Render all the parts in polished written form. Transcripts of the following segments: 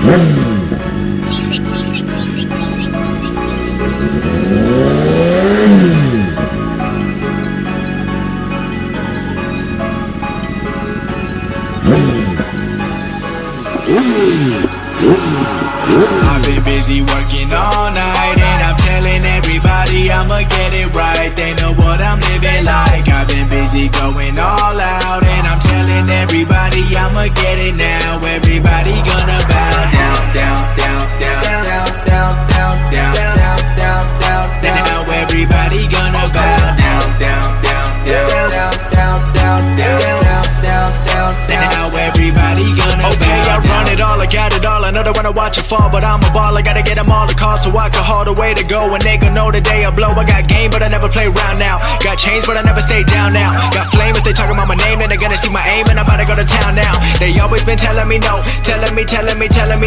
I've been busy working all night and I'm telling everybody I'ma get it right. They know what I'm living like. I've been busy going all out and I'm telling everybody I'ma get it now. Everybody gonna bow down, down, down, down, down, down, down, down, down, down, down, down. Now everybody gonna bow down, down, down, down, down, down, down, down, down, down, down. Now everybody gonna okay, I run it all, I got it all. I know they wanna watch it fall, but I'm a ball. I gotta get them all the calls so I can haul the way to go. And they gon' know the day I blow. I got game, but I never play around now. Got chains, but I never stay down now. Got flame if they talking about my name, then they're gonna see my aim, and I'm about to go to town now. They always been telling me no, telling me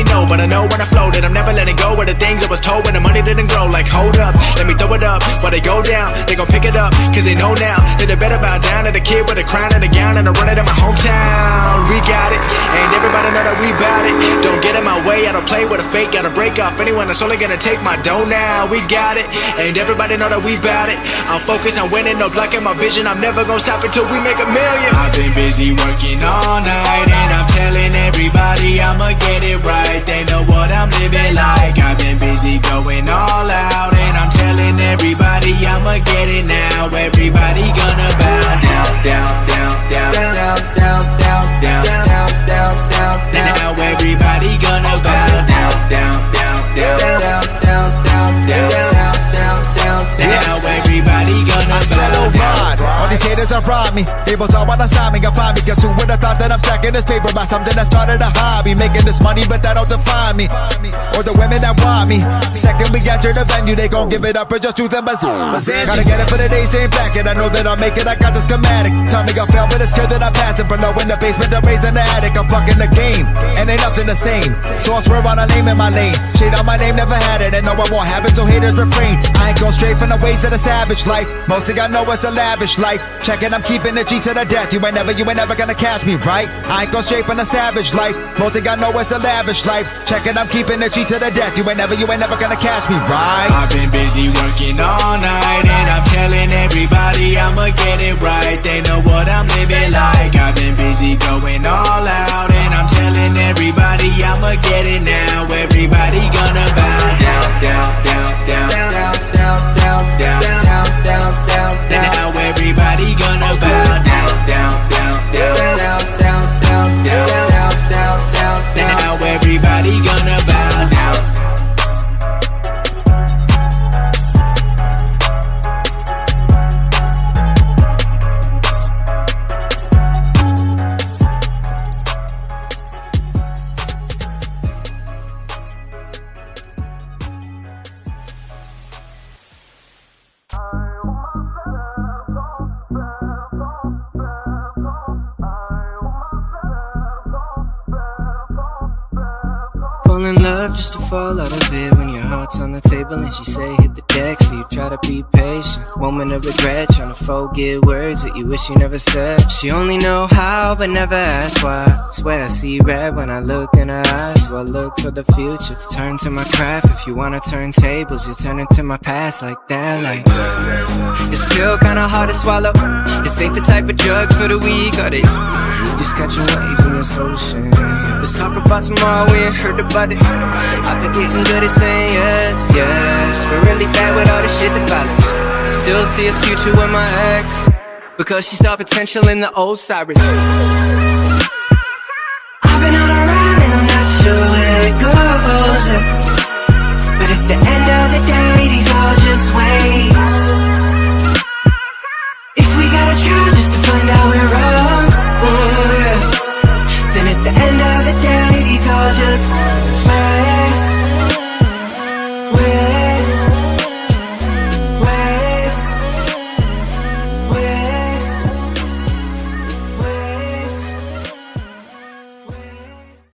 no. But I know when I flow that I'm never letting go of the things I was told when the money didn't grow. Like hold up, let me throw it up. While they go down, they gon' pick it up, cause they know now that they better bow down to the kid with a crown and a gown, and I run it in my hometown. We got it, and everybody know that we bout it. Don't get in my way, I don't play with a fake. Gotta break off anyone that's only gonna take my dough now. We got it, and everybody know that we bout it. I'm focused on winning, no blocking my vision. I'm never gonna stop until we make $1 million. I've been busy working all night, and I'm telling everybody I'ma get it right. They know what I'm living like. I've been busy going all out, and I'm telling everybody I'ma get it now. Everybody gonna bow down, down, down, down, down, down, down, down, down, down, down, down. Now everybody gonna bow down, down, down, down, down, down, down, down, down, down, down. Now everybody gonna bow down. All these haters are rob me. They both all wanna sign me, got find me. Cause who would've thought that I'm stacking this paper by something that started a hobby? Making this money, but that don't define me. Or the women that want me. Second we enter the venue, they gon' give it up for just truth and bazoo. Gotta get it for the days, they ain't back it. I know that I'll make it, I got the schematic. Time me got fail, but it's good that I passed it. Below in the basement, I'm raising the attic. I'm fucking the game, and ain't nothing the same. So I swear on a name in my lane. Shade on my name, never had it, and no, I won't have it, so haters refrain. I ain't gon' straight from the ways of the savage life. Most of y'all know it's a lavish life. Check it, I'm keeping the G to the death. You ain't never gonna catch me, right? I ain't gon' straight from the savage life. Most of y'all know it's a lavish life. Check it, I'm keeping the G to the death. You ain't never gonna catch me, right? I've been busy working all night, and I'm telling everybody I'ma get it right. They know what I'm living like. I've been busy going all out, and I'm telling everybody I'ma get it now. Everybody gonna bow down, down, down, down, down, down, down, down, down, down, down, down. Now everybody gonna bow down, down, down, down, down, down, down, down, down, down, down. Now everybody gonna bow down. Fall in love just to fall out of it when your heart's on the table and she say hit the deck, so you try to be patient. Moment of regret, trying to forget words that you wish you never said. She only know how but never asked why. Swear I see red when I look in her eyes, so I look for the future. Turn to my craft, if you wanna turn tables, you turn into my past like that. Like this pill kinda hard to swallow. This ain't the type of drug for the weak, or they just catching waves in this ocean. Let's talk about tomorrow, we ain't heard about it. I've been getting good at saying yes, yes. We're really bad with all the shit that follows. Still see a future with my ex, because she saw potential in the old Cyrus.